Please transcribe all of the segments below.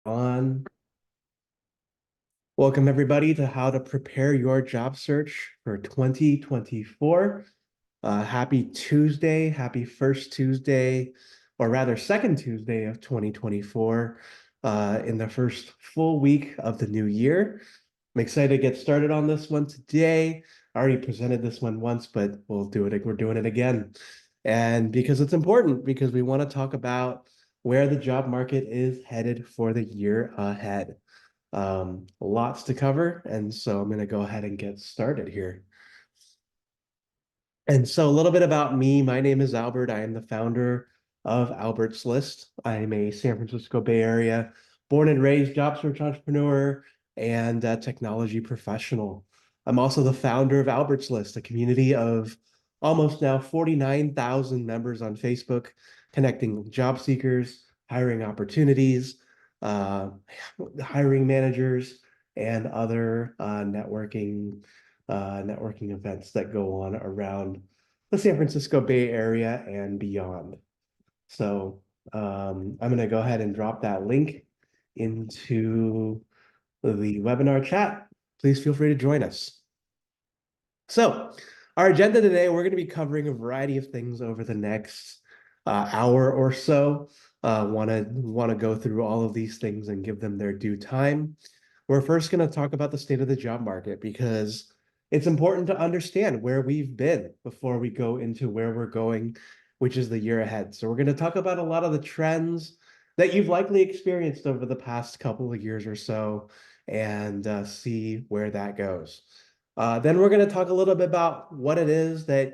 On. Welcome everybody to how to prepare your job search for 2024. Happy Tuesday, happy first Tuesday, or rather second Tuesday of 2024, in the first full week of the new year. I'm excited to get started on this one today. I already presented this one once, but we'll do it. We're doing it again. And because it's important, because we want to talk about where the job market is headed for the year ahead. Lots to cover, and so I'm going to go ahead and get started here. And so a little bit about me. My name is Albert. I am the founder of Albert's List. I'm a San Francisco Bay Area born and raised job search entrepreneur and a technology professional. I'm also the founder of Albert's List, a community of almost now 49,000 members on Facebook, connecting job seekers, hiring opportunities, uh, hiring managers, and other networking events that go on around the San Francisco Bay Area and beyond. So I'm going to go ahead and drop that link into the webinar chat. Please feel free to join us. So our agenda today, we're going to be covering a variety of things over the next hour or so. Want to go through all of these things and give them their due time. We're first going to talk about the state of the job market because it's important to understand where we've been before we go into where we're going, which is the year ahead. So we're going to talk about a lot of the trends that you've likely experienced over the past couple of years or so and see where that goes. Then we're going to talk a little bit about what it is that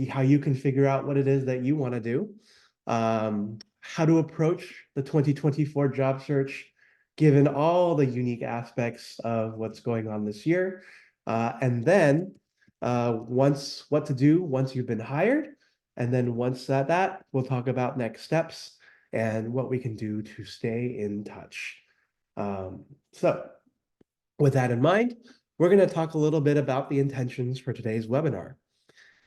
how you can figure out what it is that you want to do, how to approach the 2024 job search, given all the unique aspects of what's going on this year. And then what to do once you've been hired. And then once that, we'll talk about next steps and what we can do to stay in touch. So with that in mind, we're going to talk a little bit about the intentions for today's webinar.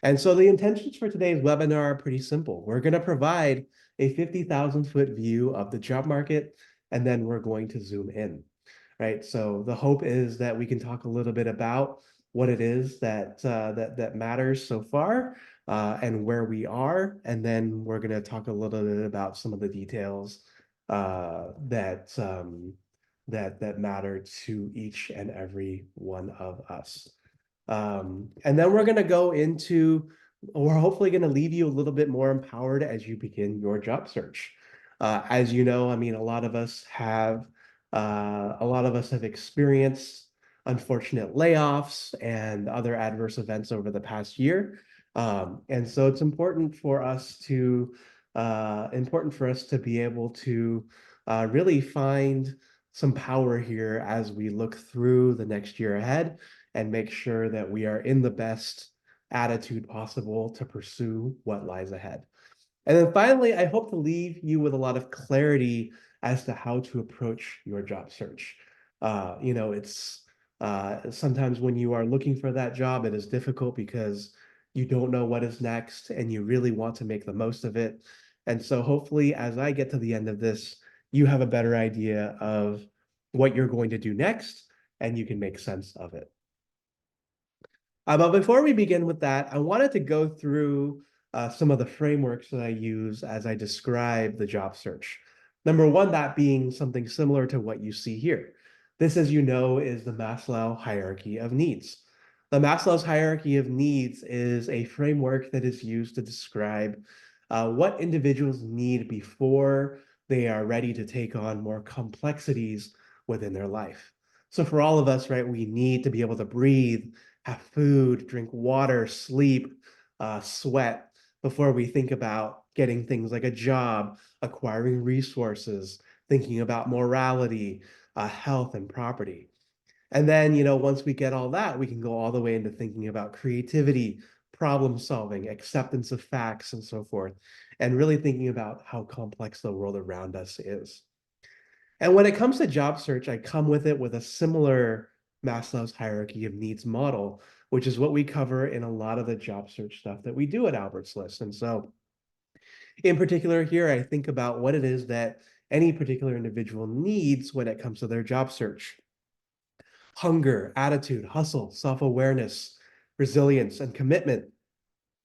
And so the intentions for today's webinar are pretty simple. We're going to provide a 50,000-foot view of the job market, and then we're going to zoom in, right? So the hope is that we can talk a little bit about what it is that matters so far, and where we are, and then we're going to talk a little bit about some of the details that matter to each and every one of us. And then we're hopefully going to leave you a little bit more empowered as you begin your job search. As you know, I mean, a lot of us have experienced unfortunate layoffs and other adverse events over the past year. And so it's important for us to be able to really find some power here as we look through the next year ahead and make sure that we are in the best attitude possible to pursue what lies ahead. And then finally, I hope to leave you with a lot of clarity as to how to approach your job search. It's sometimes when you are looking for that job, it is difficult because you don't know what is next and you really want to make the most of it. And so hopefully, as I get to the end of this, you have a better idea of what you're going to do next and you can make sense of it. But before we begin with that, I wanted to go through some of the frameworks that I use as I describe the job search. Number one, that being something similar to what you see here. This, as you know, is the Maslow hierarchy of needs. The Maslow's hierarchy of needs is a framework that is used to describe what individuals need before they are ready to take on more complexities within their life. So for all of us, right, we need to be able to breathe, have food, drink water, sleep, sweat before we think about getting things like a job, acquiring resources, thinking about morality, health, and property. And then, once we get all that, we can go all the way into thinking about creativity, problem solving, acceptance of facts, and so forth, and really thinking about how complex the world around us is. And when it comes to job search, I come with it with a similar Maslow's hierarchy of needs model, which is what we cover in a lot of the job search stuff that we do at Albert's List. And so in particular here, I think about what it is that any particular individual needs when it comes to their job search. Hunger, attitude, hustle, self-awareness, resilience, and commitment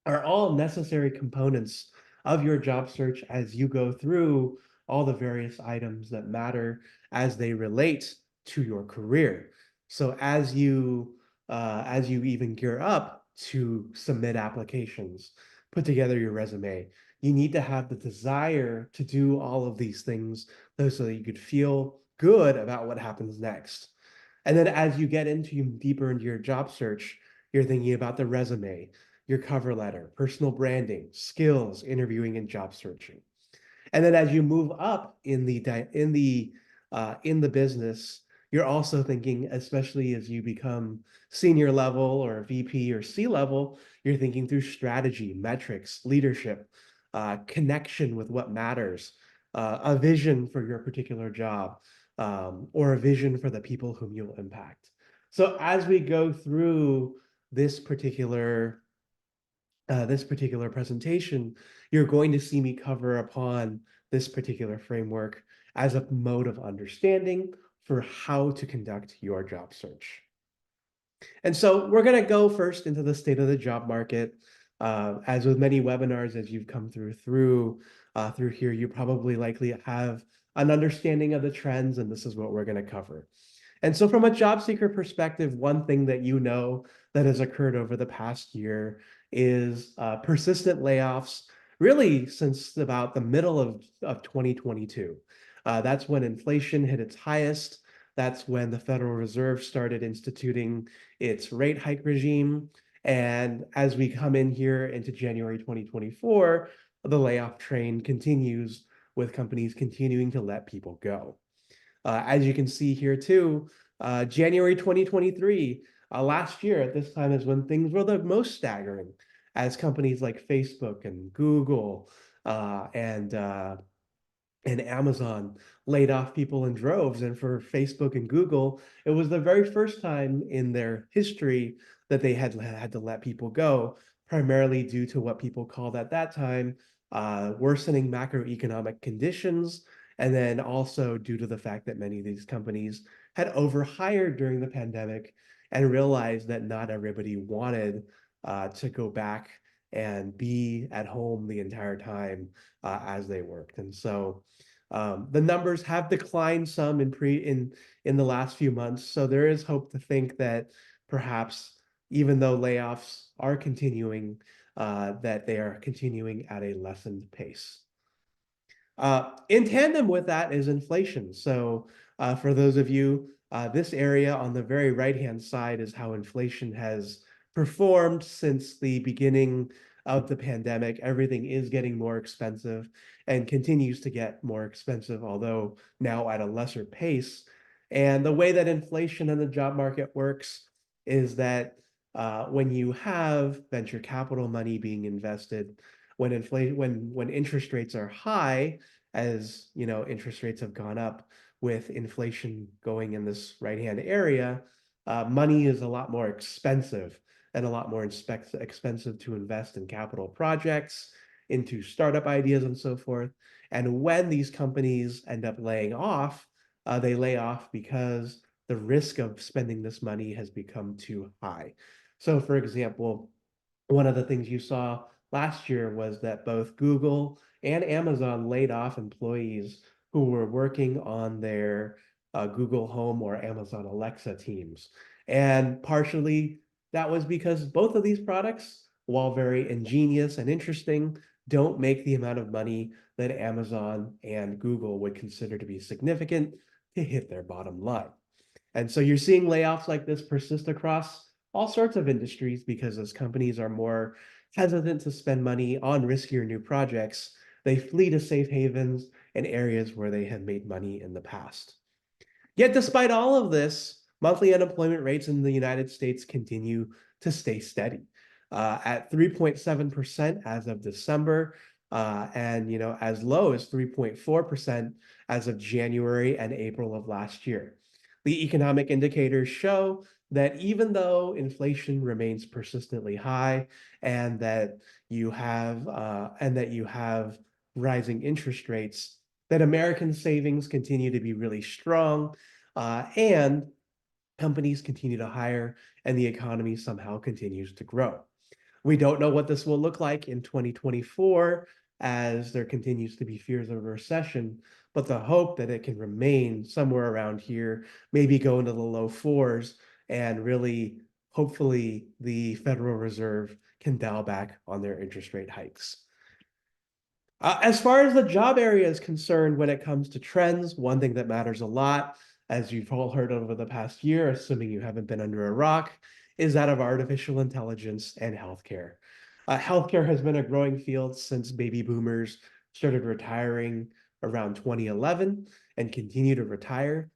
are all necessary components of your job search as you go through all the various items that matter as they relate to your career. So as you even gear up to submit applications, put together your resume, you need to have the desire to do all of these things so that you could feel good about what happens next. And then as you get into deeper into your job search, you're thinking about the resume, your cover letter, personal branding, skills, interviewing, and job searching. And then as you move up in the business, you're also thinking, especially as you become senior level or VP or C level, you're thinking through strategy, metrics, leadership, connection with what matters, a vision for your particular job, or a vision for the people whom you'll impact. So as we go through this particular this particular presentation, you're going to see me cover upon this particular framework as a mode of understanding for how to conduct your job search. And so we're going to go first into the state of the job market. As with many webinars, as you've come through here, you probably likely have an understanding of the trends, and this is what we're going to cover. And so from a job seeker perspective, one thing that you know that has occurred over the past year is persistent layoffs, really since about the middle of 2022. That's when inflation hit its highest. That's when the Federal Reserve started instituting its rate hike regime. And as we come in here into January 2024, the layoff train continues with companies continuing to let people go. As you can see here too, January 2023, last year at this time is when things were the most staggering, as companies like Facebook and Google and Amazon laid off people in droves. And for Facebook and Google, it was the very first time in their history that they had to let people go, primarily due to what people called at that time worsening macroeconomic conditions, and then also due to the fact that many of these companies had overhired during the pandemic and realized that not everybody wanted to go back and be at home the entire time as they worked. And so the numbers have declined some in the last few months. So there is hope to think that perhaps even though layoffs are continuing, that they are continuing at a lessened pace. In tandem with that is inflation. So for those of you, this area on the very right-hand side is how inflation has performed since the beginning of the pandemic. Everything is getting more expensive and continues to get more expensive, although now at a lesser pace. And the way that inflation in the job market works is that when you have venture capital money being invested, when interest rates are high, as you know, interest rates have gone up with inflation going in this right-hand area, money is a lot more expensive and a lot more expensive to invest in capital projects, into startup ideas and so forth. And when these companies end up laying off, they lay off because the risk of spending this money has become too high. So for example, one of the things you saw last year was that both Google and Amazon laid off employees who were working on their Google Home or Amazon Alexa teams. And partially that was because both of these products, while very ingenious and interesting, don't make the amount of money that Amazon and Google would consider to be significant to hit their bottom line. And so you're seeing layoffs like this persist across all sorts of industries because as companies are more hesitant to spend money on riskier new projects, they flee to safe havens and areas where they have made money in the past. Yet despite all of this, monthly unemployment rates in the United States continue to stay steady at 3.7% as of December, and as low as 3.4% as of January and April of last year. The economic indicators show that even though inflation remains persistently high and that you have rising interest rates, that American savings continue to be really strong, and companies continue to hire, and the economy somehow continues to grow. We don't know what this will look like in 2024 as there continues to be fears of a recession, but the hope that it can remain somewhere around here, maybe go into the low fours, and really, hopefully, the Federal Reserve can dial back on their interest rate hikes. As far as the job area is concerned, when it comes to trends, one thing that matters a lot, as you've all heard over the past year, assuming you haven't been under a rock, is that of artificial intelligence and healthcare. Healthcare has been a growing field since baby boomers started retiring around 2011 and continue to retire.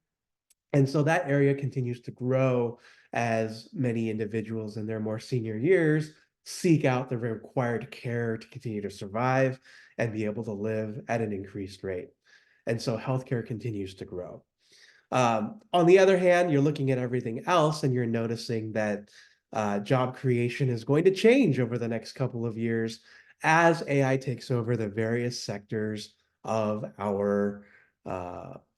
And so that area continues to grow as many individuals in their more senior years seek out the required care to continue to survive and be able to live at an increased rate. And so healthcare continues to grow. On the other hand, you're looking at everything else and you're noticing that job creation is going to change over the next couple of years as AI takes over the various sectors of our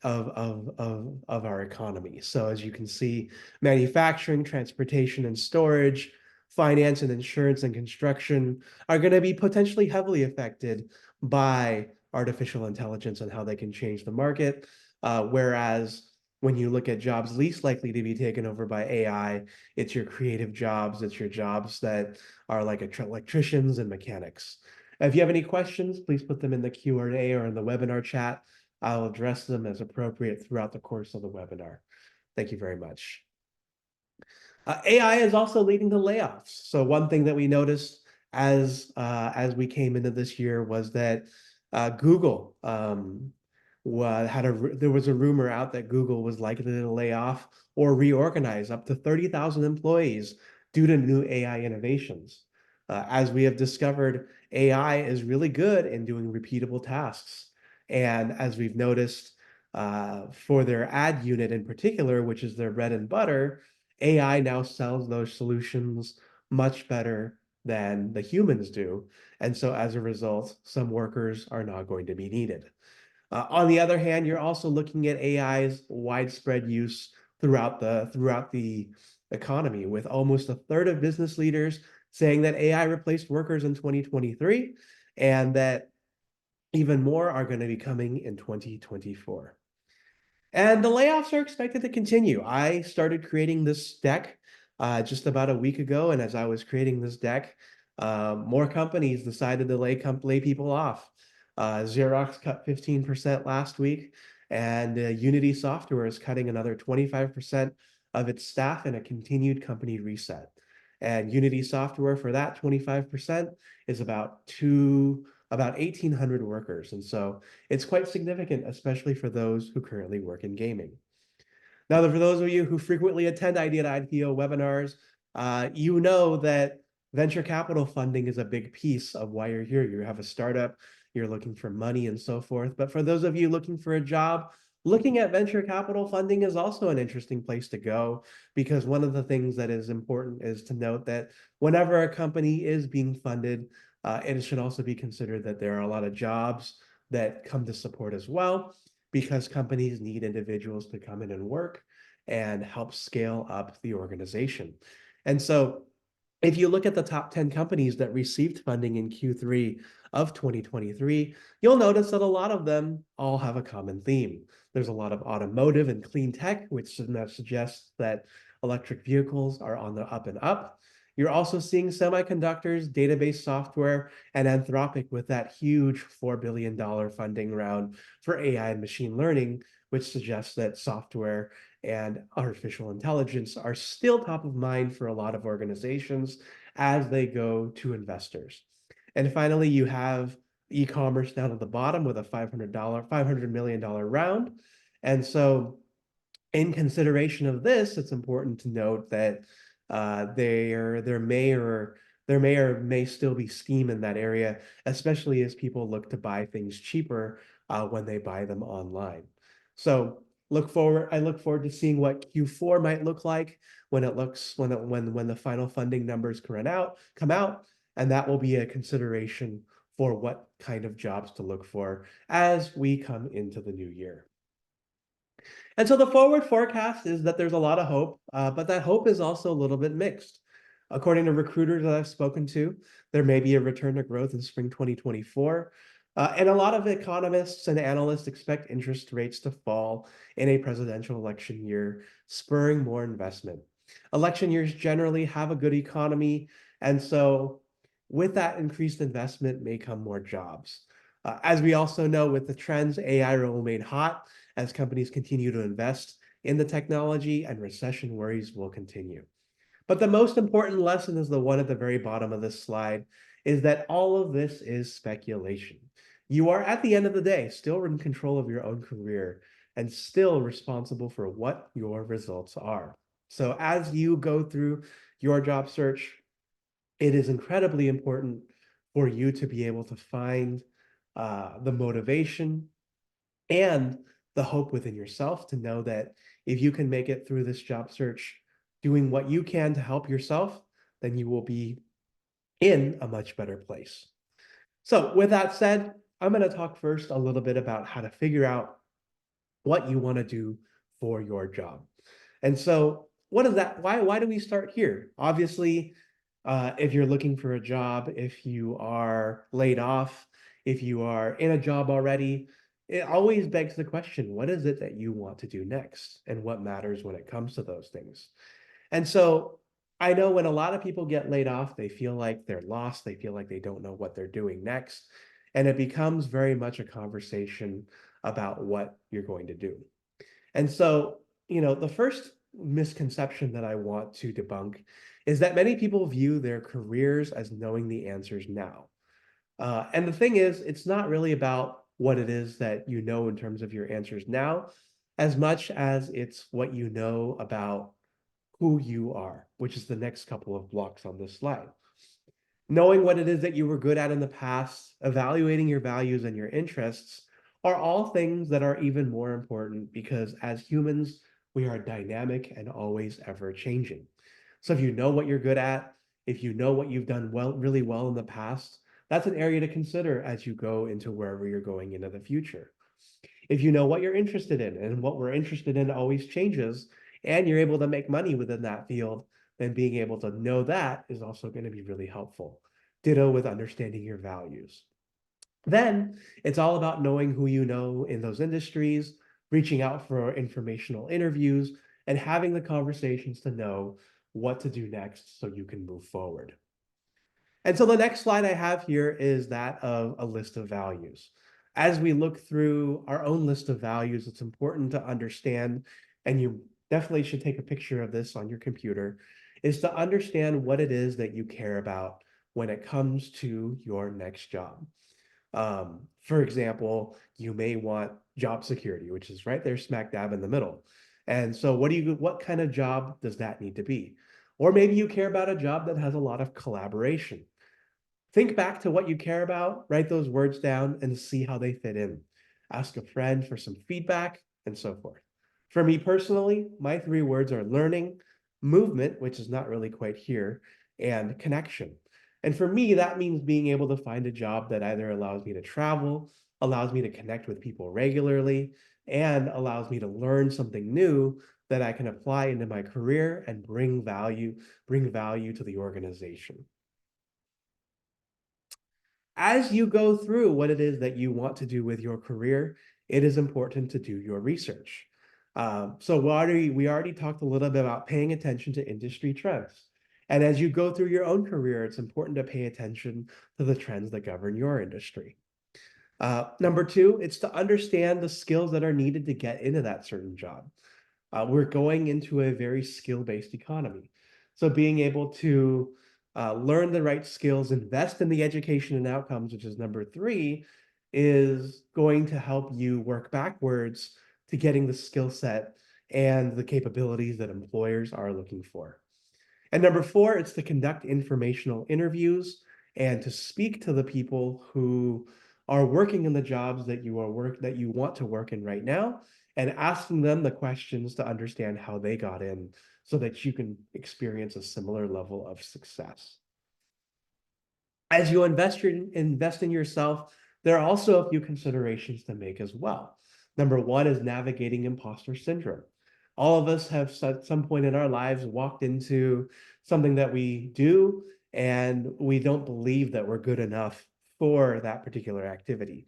of our economy. So as you can see, manufacturing, transportation and storage, finance and insurance and construction are going to be potentially heavily affected by artificial intelligence and how they can change the market. Whereas when you look at jobs least likely to be taken over by AI, it's your creative jobs, it's your jobs that are like electricians and mechanics. If you have any questions, please put them in the Q&A or in the webinar chat. I'll address them as appropriate throughout the course of the webinar. Thank you very much. AI is also leading to layoffs. So one thing that we noticed as we came into this year was that Google there was a rumor out that Google was likely to lay off or reorganize up to 30,000 employees due to new AI innovations. As we have discovered, AI is really good in doing repeatable tasks. And as we've noticed for their ad unit in particular, which is their bread and butter, AI now sells those solutions much better than the humans do. And so as a result, some workers are not going to be needed. On the other hand, you're also looking at AI's widespread use throughout the economy, with almost a third of business leaders saying that AI replaced workers in 2023, and that even more are going to be coming in 2024. And the layoffs are expected to continue. I started creating this deck just about a week ago, and as I was creating this deck, more companies decided to lay people off. Xerox cut 15% last week, and Unity Software is cutting another 25% of its staff in a continued company reset. And Unity Software, for that 25%, is about 1,800 workers. And so it's quite significant, especially for those who currently work in gaming. Now, for those of you who frequently attend Idea to IPO webinars, you know that venture capital funding is a big piece of why you're here. You have a startup, you're looking for money and so forth. But for those of you looking for a job, looking at venture capital funding is also an interesting place to go, because one of the things that is important is to note that whenever a company is being funded, it should also be considered that there are a lot of jobs that come to support as well, because companies need individuals to come in and work and help scale up the organization. And so if you look at the top 10 companies that received funding in Q3 of 2023, you'll notice that a lot of them all have a common theme. There's a lot of automotive and clean tech, which suggests that electric vehicles are on the up and up. You're also seeing semiconductors, database software, and Anthropic with that huge $4 billion funding round for AI and machine learning, which suggests that software and artificial intelligence are still top of mind for a lot of organizations as they go to investors. And finally, you have e-commerce down at the bottom with a $500 million round. And so in consideration of this, it's important to note that there may or may still be steam in that area, especially as people look to buy things cheaper when they buy them online. So I look forward to seeing what Q4 might look like when the final funding numbers come out, and that will be a consideration for what kind of jobs to look for as we come into the new year. And so the forward forecast is that there's a lot of hope, but that hope is also a little bit mixed. According to recruiters that I've spoken to, there may be a return to growth in spring 2024. And a lot of economists and analysts expect interest rates to fall in a presidential election year, spurring more investment. Election years generally have a good economy. And so, with that increased investment may come more jobs. As we also know, with the trends, AI will remain hot as companies continue to invest in the technology, and recession worries will continue. But the most important lesson is the one at the very bottom of this slide, is that all of this is speculation. You are, at the end of the day, still in control of your own career and still responsible for what your results are. So as you go through your job search, it is incredibly important for you to be able to find the motivation and the hope within yourself to know that if you can make it through this job search doing what you can to help yourself, then you will be in a much better place. So, with that said, I'm going to talk first a little bit about how to figure out what you want to do for your job. And so, what is that? Why do we start here? Obviously, if you're looking for a job, if you are laid off, if you are in a job already, it always begs the question, what is it that you want to do next? And what matters when it comes to those things? And so I know when a lot of people get laid off, they feel like they're lost. They feel like they don't know what they're doing next. And it becomes very much a conversation about what you're going to do. And so, the first misconception that I want to debunk is that many people view their careers as knowing the answers now. And the thing is, it's not really about what it is that you know in terms of your answers now, as much as it's what you know about who you are, which is the next couple of blocks on this slide. Knowing what it is that you were good at in the past, evaluating your values and your interests are all things that are even more important because as humans, we are dynamic and always ever changing. So if you know what you're good at, if you know what you've done well, really well in the past, that's an area to consider as you go into wherever you're going into the future. If you know what you're interested in, and what we're interested in always changes, and you're able to make money within that field, then being able to know that is also going to be really helpful. Ditto with understanding your values. Then it's all about knowing who you know in those industries, reaching out for informational interviews, and having the conversations to know what to do next so you can move forward. And so the next slide I have here is that of a list of values. As we look through our own list of values, it's important to understand, and you definitely should take a picture of this on your computer, is to understand what it is that you care about when it comes to your next job. For example, you may want job security, which is right there smack dab in the middle. And so what kind of job does that need to be? Or maybe you care about a job that has a lot of collaboration. Think back to what you care about, write those words down, and see how they fit in. Ask a friend for some feedback, and so forth. For me personally, my three words are learning, movement, which is not really quite here, and connection. And for me, that means being able to find a job that either allows me to travel, allows me to connect with people regularly, and allows me to learn something new that I can apply into my career and bring value to the organization. As you go through what it is that you want to do with your career, it is important to do your research. So we already talked a little bit about paying attention to industry trends. And as you go through your own career, it's important to pay attention to the trends that govern your industry. Number two, it's to understand the skills that are needed to get into that certain job. We're going into a very skill-based economy. So being able to learn the right skills, invest in the education and outcomes, which is number three, is going to help you work backwards to getting the skill set and the capabilities that employers are looking for. And number four, it's to conduct informational interviews and to speak to the people who are working in the jobs that you want to work in right now, and asking them the questions to understand how they got in so that you can experience a similar level of success. As you invest in yourself, there are also a few considerations to make as well. Number one is navigating imposter syndrome. All of us have at some point in our lives walked into something that we do, and we don't believe that we're good enough for that particular activity.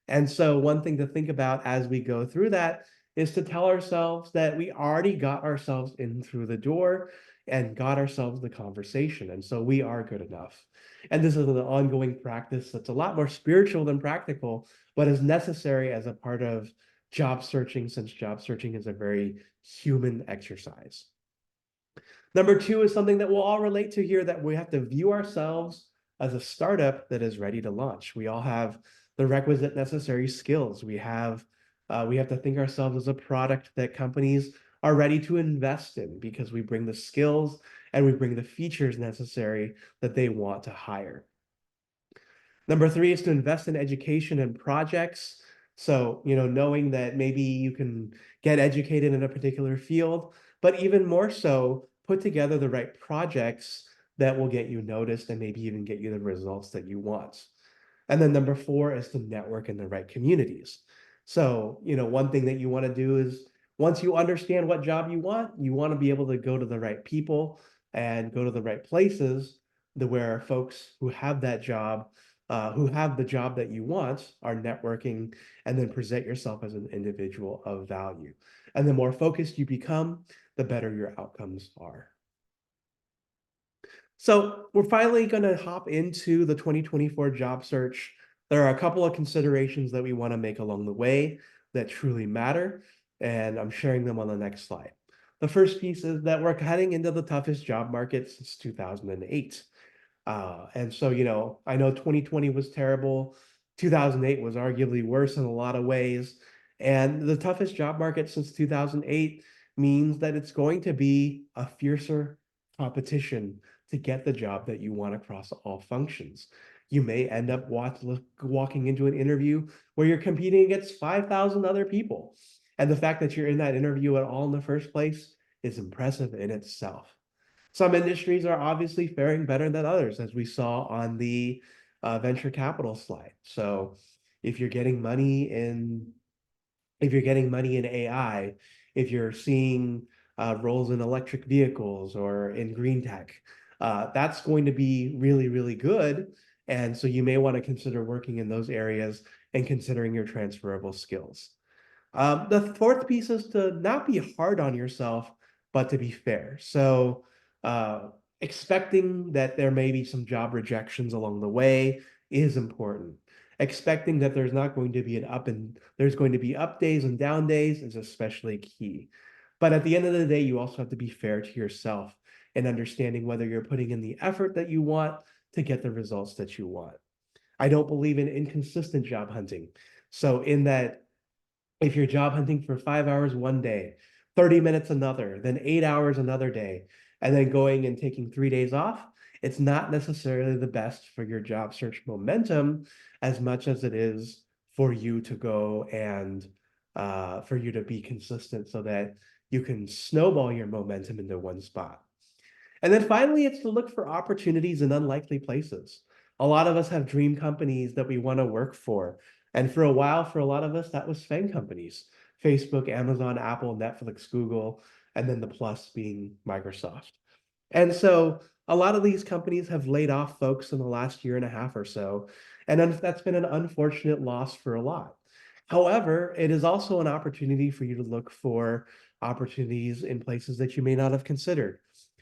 And so, one thing to think about as we go through that is to tell ourselves that we already got ourselves in through the door and got ourselves the conversation. And so, we are good enough. And this is an ongoing practice that's a lot more spiritual than practical, but is necessary as a part of job searching, since job searching is a very human exercise. Number two is something that we'll all relate to here, that we have to view ourselves as a startup that is ready to launch. We all have the requisite necessary skills. We have to think ourselves as a product that companies are ready to invest in, because we bring the skills and we bring the features necessary that they want to hire. Number three is to invest in education and projects. So, knowing that maybe you can get educated in a particular field, but even more so, put together the right projects that will get you noticed and maybe even get you the results that you want. And then number four is to network in the right communities. So, one thing that you want to do is, once you understand what job you want to be able to go to the right people and go to the right places, where folks who have that job, who have the job that you want, are networking, and then present yourself as an individual of value. And the more focused you become, the better your outcomes are. So we're finally going to hop into the 2024 job search. There are a couple of considerations that we want to make along the way that truly matter, and I'm sharing them on the next slide. The first piece is that we're heading into the toughest job market since 2008. And so, I know 2020 was terrible. 2008 was arguably worse in a lot of ways. And the toughest job market since 2008 means that it's going to be a fiercer competition to get the job that you want across all functions. You may end up walking into an interview where you're competing against 5,000 other people. And the fact that you're in that interview at all in the first place is impressive in itself. Some industries are obviously faring better than others, as we saw on the venture capital slide. So if you're getting money in if you're getting money in AI, if you're seeing roles in electric vehicles or in green tech, that's going to be really, really good. And so you may want to consider working in those areas and considering your transferable skills. The fourth piece is to not be hard on yourself, but to be fair. So, uh, expecting that there may be some job rejections along the way is important. Expecting that there's going to be up days and down days is especially key. But at the end of the day, you also have to be fair to yourself and understanding whether you're putting in the effort that you want to get the results that you want. I don't believe in inconsistent job hunting. So, in that, if you're job hunting for 5 hours one day, 30 minutes another, then 8 hours another day, and then going and taking 3 days off, it's not necessarily the best for your job search momentum as much as it is for you to go and for you to be consistent so that you can snowball your momentum into one spot. And then finally, it's to look for opportunities in unlikely places. A lot of us have dream companies that we want to work for. And for a while, for a lot of us, that was FANG companies: Facebook, Amazon, Apple, Netflix, Google, and then the plus being Microsoft. And so a lot of these companies have laid off folks in the last year and a half or so. And that's been an unfortunate loss for a lot. However, it is also an opportunity for you to look for opportunities in places that you may not have considered,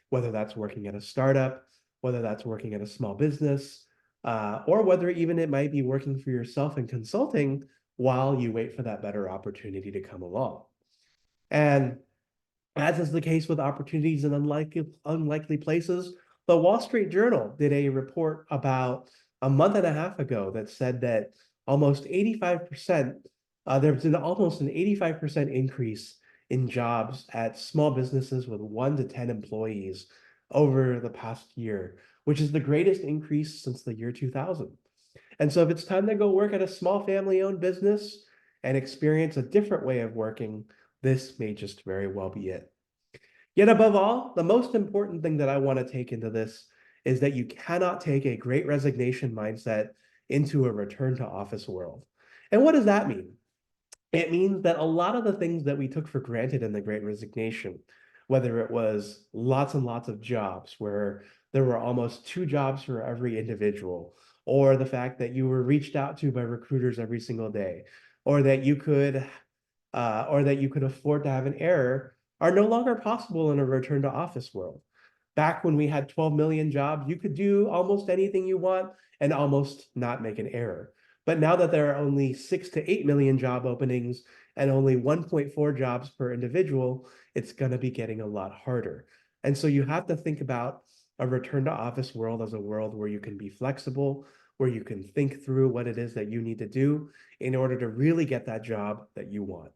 whether that's working at a startup, whether that's working at a small business, or whether even it might be working for yourself in consulting while you wait for that better opportunity to come along. And as is the case with opportunities in unlikely places, the Wall Street Journal did a report about a month and a half ago that said that almost 85%, there's been almost an 85% increase in jobs at small businesses with 1 to 10 employees over the past year, which is the greatest increase since the year 2000. And so if it's time to go work at a small family-owned business and experience a different way of working, this may just very well be it. Yet above all, the most important thing that I want to take into this is that you cannot take a great resignation mindset into a return to office world. And what does that mean? It means that a lot of the things that we took for granted in the Great Resignation, whether it was lots and lots of jobs where there were almost two jobs for every individual, or the fact that you were reached out to by recruiters every single day, or that you could afford to have an error, are no longer possible in a return to office world. Back when we had 12 million jobs, you could do almost anything you want and almost not make an error. But now that there are only 6 to 8 million job openings and only 1.4 jobs per individual, it's going to be getting a lot harder. And so you have to think about a return to office world as a world where you can be flexible, where you can think through what it is that you need to do in order to really get that job that you want.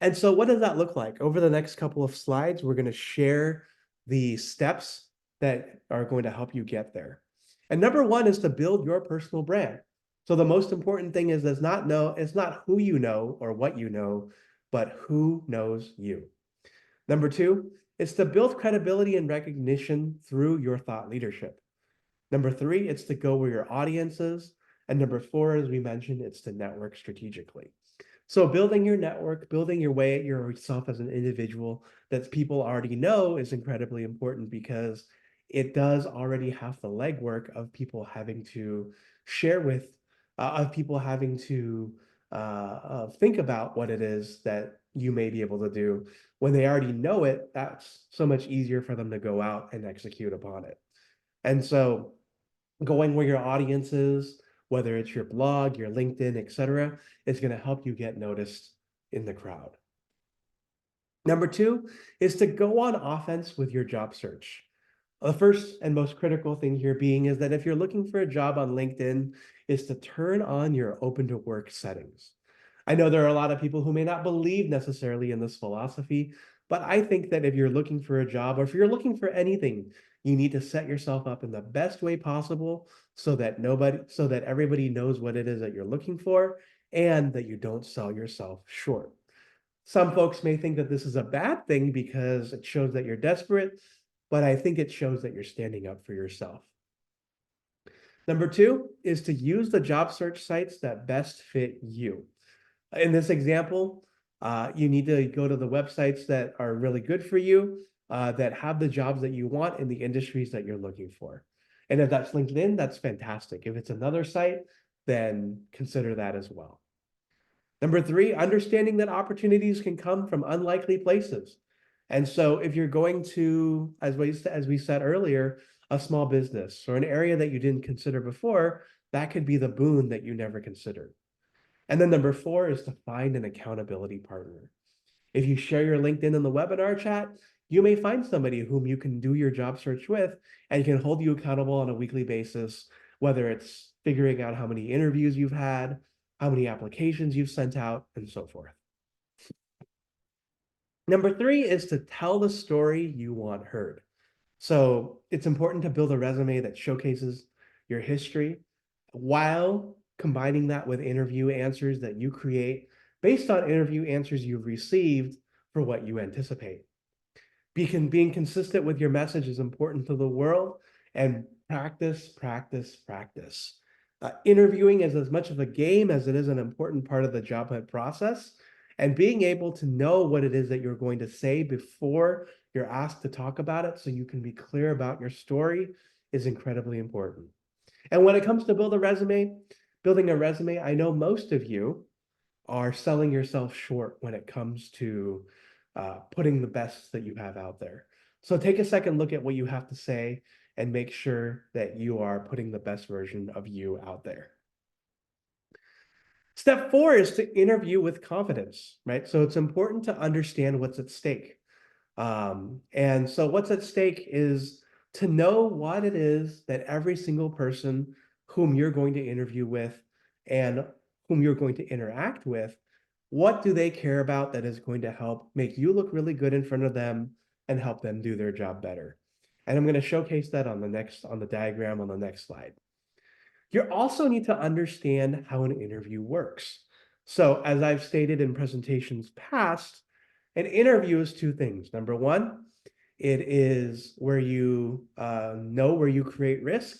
And so what does that look like? Over the next couple of slides, we're going to share the steps that are going to help you get there. And number one is to build your personal brand. So the most important thing is it's not who you know or what you know, but who knows you. Number two is to build credibility and recognition through your thought leadership. Number three, it's to go where your audience is. And number four, as we mentioned, it's to network strategically. So building your network, building your way at yourself as an individual that people already know is incredibly important because it does already have the legwork of people having to share with, of people having to think about what it is that you may be able to do. When they already know it, that's so much easier for them to go out and execute upon it. And so going where your audience is, whether it's your blog, your LinkedIn, etc., is going to help you get noticed in the crowd. Number two is to go on offense with your job search. The first and most critical thing here being is that if you're looking for a job on LinkedIn, is to turn on your open to work settings. I know there are a lot of people who may not believe necessarily in this philosophy, but I think that if you're looking for a job or if you're looking for anything, you need to set yourself up in the best way possible so that everybody knows what it is that you're looking for and that you don't sell yourself short. Some folks may think that this is a bad thing because it shows that you're desperate, but I think it shows that you're standing up for yourself. Number two is to use the job search sites that best fit you. In this example, you need to go to the websites that are really good for you, that have the jobs that you want in the industries that you're looking for. And if that's LinkedIn, that's fantastic. If it's another site, then consider that as well. Number three, understanding that opportunities can come from unlikely places. And so if you're going to, as we said earlier, a small business or an area that you didn't consider before, that could be the boon that you never considered. And then number four is to find an accountability partner. If you share your LinkedIn in the webinar chat, you may find somebody whom you can do your job search with and can hold you accountable on a weekly basis, whether it's figuring out how many interviews you've had, how many applications you've sent out, and so forth. Number three is to tell the story you want heard. So it's important to build a resume that showcases your history while combining that with interview answers that you create based on interview answers you've received for what you anticipate. Being consistent with your message is important to the world, and practice, practice, practice. Interviewing is as much of a game as it is an important part of the job hunt process. And being able to know what it is that you're going to say before you're asked to talk about it so you can be clear about your story is incredibly important. And when it comes to building a resume, I know most of you are selling yourself short when it comes to putting the best that you have out there. So take a second look at what you have to say and make sure that you are putting the best version of you out there. Step four is to interview with confidence, right? So it's important to understand what's at stake. And so what's at stake is to know what it is that every single person whom you're going to interview with and whom you're going to interact with, what do they care about that is going to help make you look really good in front of them and help them do their job better. And I'm going to showcase that on the diagram on the next slide. You also need to understand how an interview works. So as I've stated in presentations past, an interview is two things. Number one, It is where you know where you create risk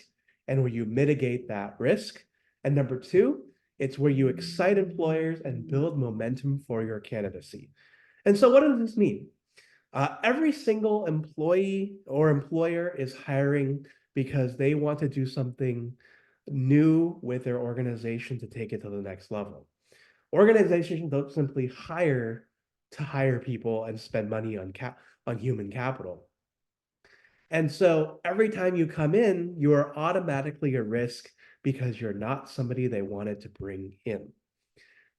and where you mitigate that risk. And number two, it's where you excite employers and build momentum for your candidacy. And so, what does this mean? Every single employee or employer is hiring because they want to do something new with their organization to take it to the next level. Organizations don't simply hire to hire people and spend money on human capital. And so every time you come in, you are automatically a risk because you're not somebody they wanted to bring in.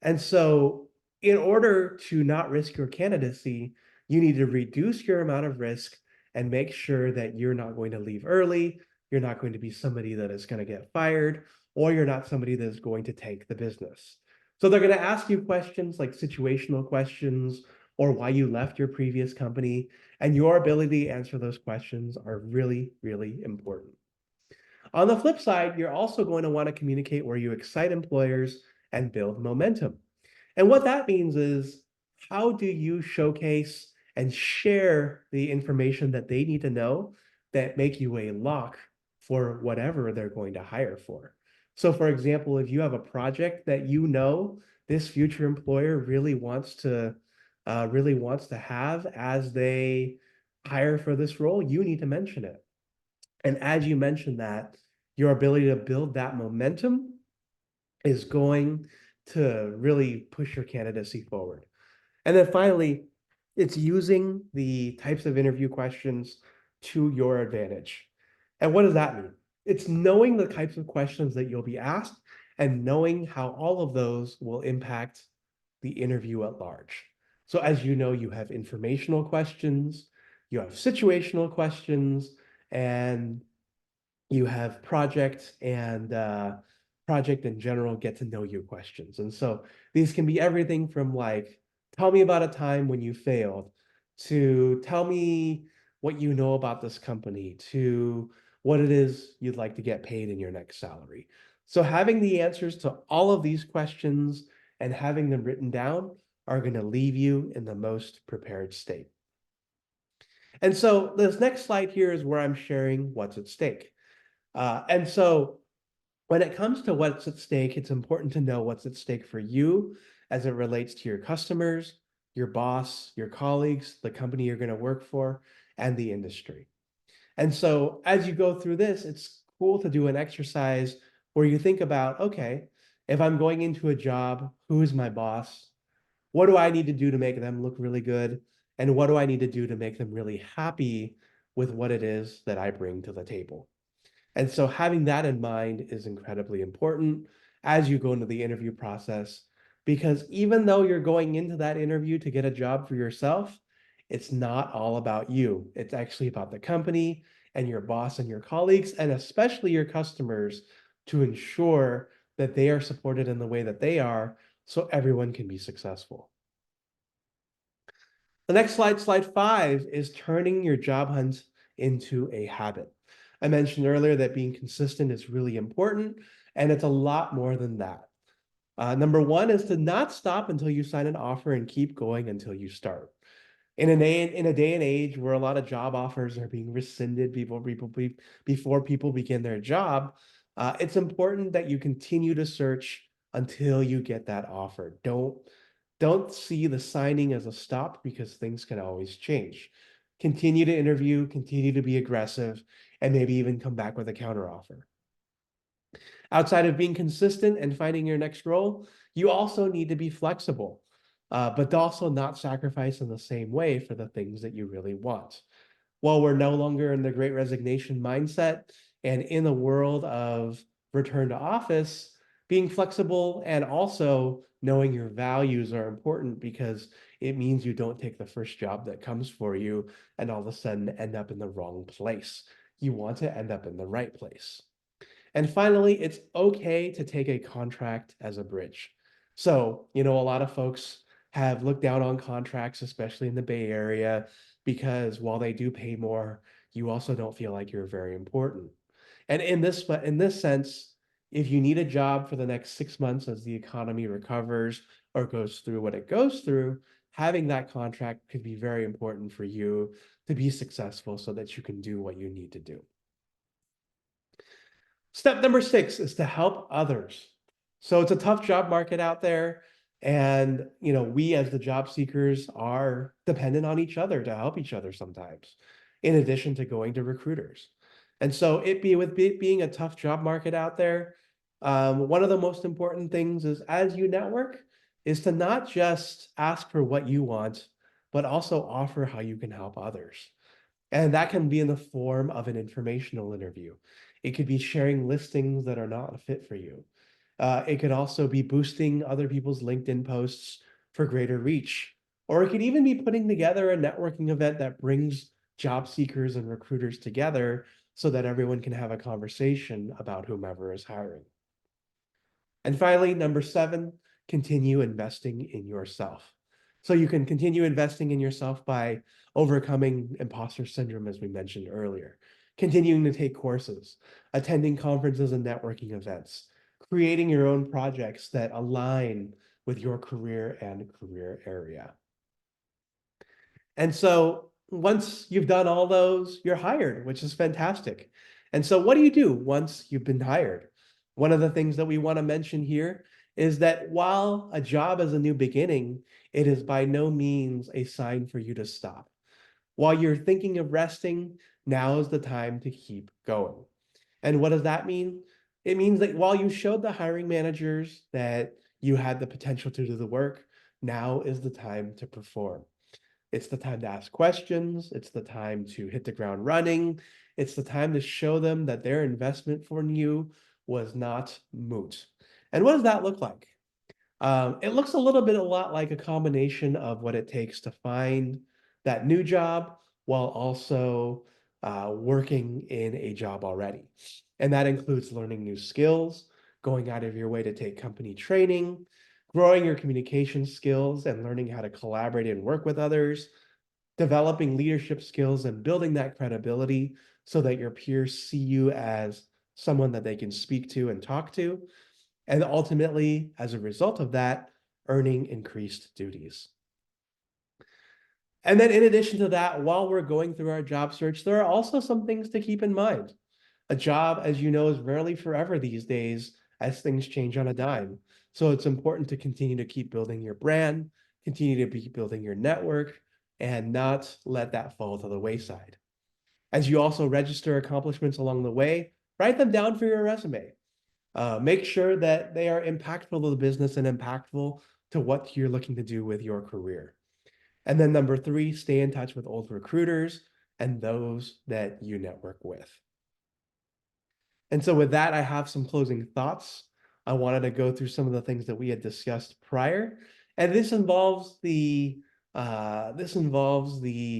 And so, in order to not risk your candidacy, you need to reduce your amount of risk and make sure that you're not going to leave early. You're not going to be somebody that is going to get fired, or you're not somebody that is going to tank the business. So, they're going to ask you questions like situational questions or why you left your previous company. And your ability to answer those questions are really, really important. On the flip side, you're also going to want to communicate where you excite employers and build momentum. And what that means is, how do you showcase and share the information that they need to know that make you a lock for whatever they're going to hire for? So, for example, if you have a project that you know this future employer really wants to have as they hire for this role, you need to mention it. And as you mentioned that, your ability to build that momentum is going to really push your candidacy forward. And then finally, it's using the types of interview questions to your advantage. And what does that mean? It's knowing the types of questions that you'll be asked and knowing how all of those will impact the interview at large. So, as you know, you have informational questions, you have situational questions, and you have project in general get to know you questions. And so these can be everything from like, tell me about a time when you failed, to tell me what you know about this company, to what it is you'd like to get paid in your next salary. So having the answers to all of these questions and having them written down are going to leave you in the most prepared state. And so this next slide here is where I'm sharing what's at stake. And so when it comes to what's at stake, it's important to know what's at stake for you as it relates to your customers, your boss, your colleagues, the company you're going to work for, and the industry. And so as you go through this, it's cool to do an exercise where you think about, okay, if I'm going into a job, who is my boss? What do I need to do to make them look really good? And what do I need to do to make them really happy with what it is that I bring to the table? And so having that in mind is incredibly important as you go into the interview process, because even though you're going into that interview to get a job for yourself, it's not all about you. It's actually about the company and your boss and your colleagues, and especially your customers, to ensure that they are supported in the way that they are so everyone can be successful. The next slide, slide 5, is turning your job hunt into a habit. I mentioned earlier that being consistent is really important, and it's a lot more than that. Number one is to not stop until you sign an offer and keep going until you start. In a day and age where a lot of job offers are being rescinded before people begin their job, it's important that you continue to search until you get that offer. Don't see the signing as a stop because things can always change. Continue to interview, continue to be aggressive, and maybe even come back with a counteroffer. Outside of being consistent and finding your next role, you also need to be flexible, but also not sacrifice in the same way for the things that you really want. While we're no longer in the great resignation mindset and in the world of return to office, being flexible and also knowing your values are important, because it means you don't take the first job that comes for you and all of a sudden end up in the wrong place. You want to end up in the right place. And finally, it's okay to take a contract as a bridge. So, a lot of folks have looked down on contracts, especially in the Bay Area, because while they do pay more, you also don't feel like you're very important. And in this sense, if you need a job for the next 6 months as the economy recovers or goes through what it goes through, having that contract could be very important for you to be successful so that you can do what you need to do. Step number 6 is to help others. So it's a tough job market out there. And, we as the job seekers are dependent on each other to help each other sometimes, in addition to going to recruiters. And so being a tough job market out there, one of the most important things is as you network is to not just ask for what you want, but also offer how you can help others. And that can be in the form of an informational interview. It could be sharing listings that are not a fit for you. It could also be boosting other people's LinkedIn posts for greater reach. Or it could even be putting together a networking event that brings job seekers and recruiters together so that everyone can have a conversation about whomever is hiring. And finally, number 7, continue investing in yourself. So you can continue investing in yourself by overcoming imposter syndrome, as we mentioned earlier, continuing to take courses, attending conferences and networking events, creating your own projects that align with your career and career area. And so once you've done all those, you're hired, which is fantastic. And so what do you do once you've been hired? One of the things that we want to mention here is that while a job is a new beginning, it is by no means a sign for you to stop. While you're thinking of resting, now is the time to keep going. And what does that mean? It means that while you showed the hiring managers that you had the potential to do the work, now is the time to perform. It's the time to ask questions. It's the time to hit the ground running. It's the time to show them that their investment for you was not moot. And what does that look like? It looks a lot like a combination of what it takes to find that new job while also working in a job already. And that includes learning new skills, going out of your way to take company training, growing your communication skills and learning how to collaborate and work with others, developing leadership skills and building that credibility so that your peers see you as someone that they can speak to and talk to. And ultimately, as a result of that, earning increased duties. And then in addition to that, while we're going through our job search, there are also some things to keep in mind. A job, as you know, is rarely forever these days as things change on a dime. So it's important to continue to keep building your brand, continue to be building your network, and not let that fall to the wayside. As you also register accomplishments along the way, write them down for your resume. Make sure that they are impactful to the business and impactful to what you're looking to do with your career. And then number 3, stay in touch with old recruiters and those that you network with. And so with that, I have some closing thoughts. I wanted to go through some of the things that we had discussed prior, and this involves the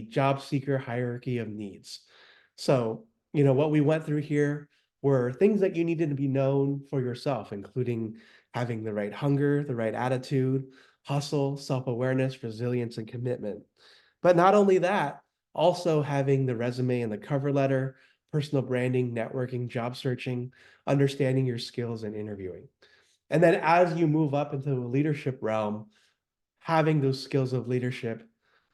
job seeker hierarchy of needs. So, what we went through here were things that you needed to be known for yourself, including having the right hunger, the right attitude, hustle, self-awareness, resilience, and commitment. But not only that, also having the resume and the cover letter, personal branding, networking, job searching, understanding your skills and interviewing. And then as you move up into the leadership realm, having those skills of leadership,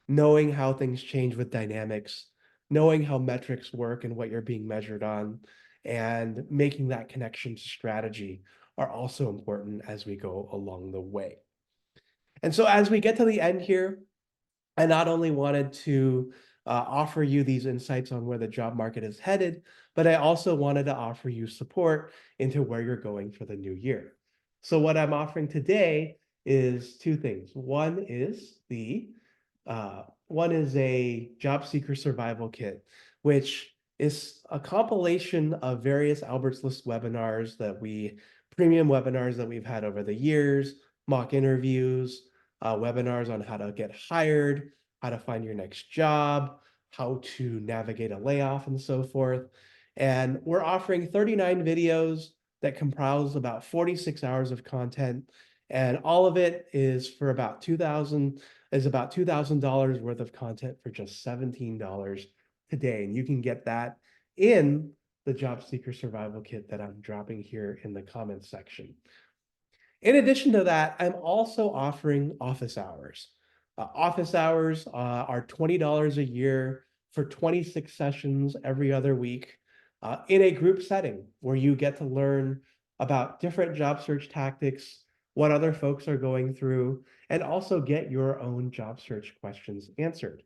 knowing how things change with dynamics, knowing how metrics work and what you're being measured on, and making that connection to strategy are also important as we go along the way. And so as we get to the end here, I not only wanted to offer you these insights on where the job market is headed, but I also wanted to offer you support into where you're going for the new year. So what I'm offering today is 2 things. One is a job seeker survival kit, which is a compilation of various Albert's List webinars premium webinars that we've had over the years, mock interviews, webinars on how to get hired, how to find your next job, how to navigate a layoff, and so forth. And we're offering 39 videos that comprise about 46 hours of content. And all of it is for about $2,000 worth of content for just $17 today. And you can get that in the Job Seeker Survival Kit that I'm dropping here in the comments section. In addition to that, I'm also offering office hours. Office hours are $20 a year for 26 sessions every other week in a group setting where you get to learn about different job search tactics, what other folks are going through, and also get your own job search questions answered.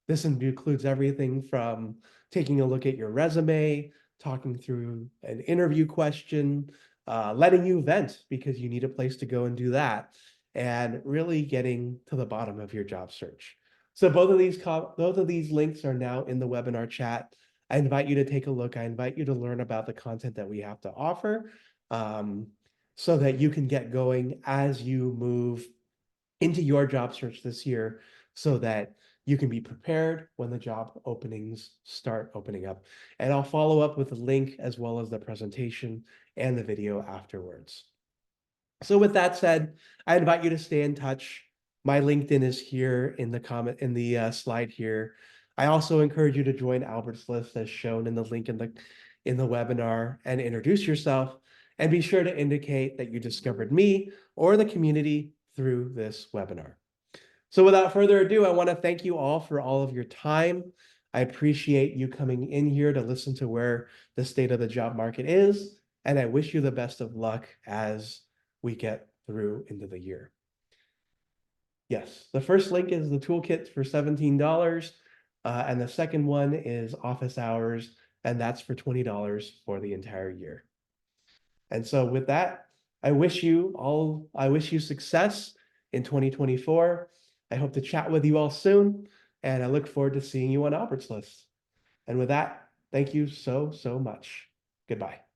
This includes everything from taking a look at your resume, talking through an interview question, letting you vent because you need a place to go and do that, and really getting to the bottom of your job search. So both of these links are now in the webinar chat. I invite you to take a look. I invite you to learn about the content that we have to offer, um, so that you can get going as you move into your job search this year, so that you can be prepared when the job openings start opening up. And I'll follow up with a link as well as the presentation and the video afterwards. So with that said, I invite you to stay in touch. My LinkedIn is here in the comment in the slide here. I also encourage you to join Albert's list as shown in the link in the webinar and introduce yourself, and be sure to indicate that you discovered me or the community through this webinar. So without further ado, I want to thank you all for all of your time. I appreciate you coming in here to listen to where the state of the job market is, and I wish you the best of luck as we get through into the year. Yes, the first link is the toolkit for $17, and the second one is office hours, and that's for $20 for the entire year. And so with that, I wish you success in 2024. I hope to chat with you all soon, and I look forward to seeing you on Albert's list. And with that, thank you so, so much. Goodbye.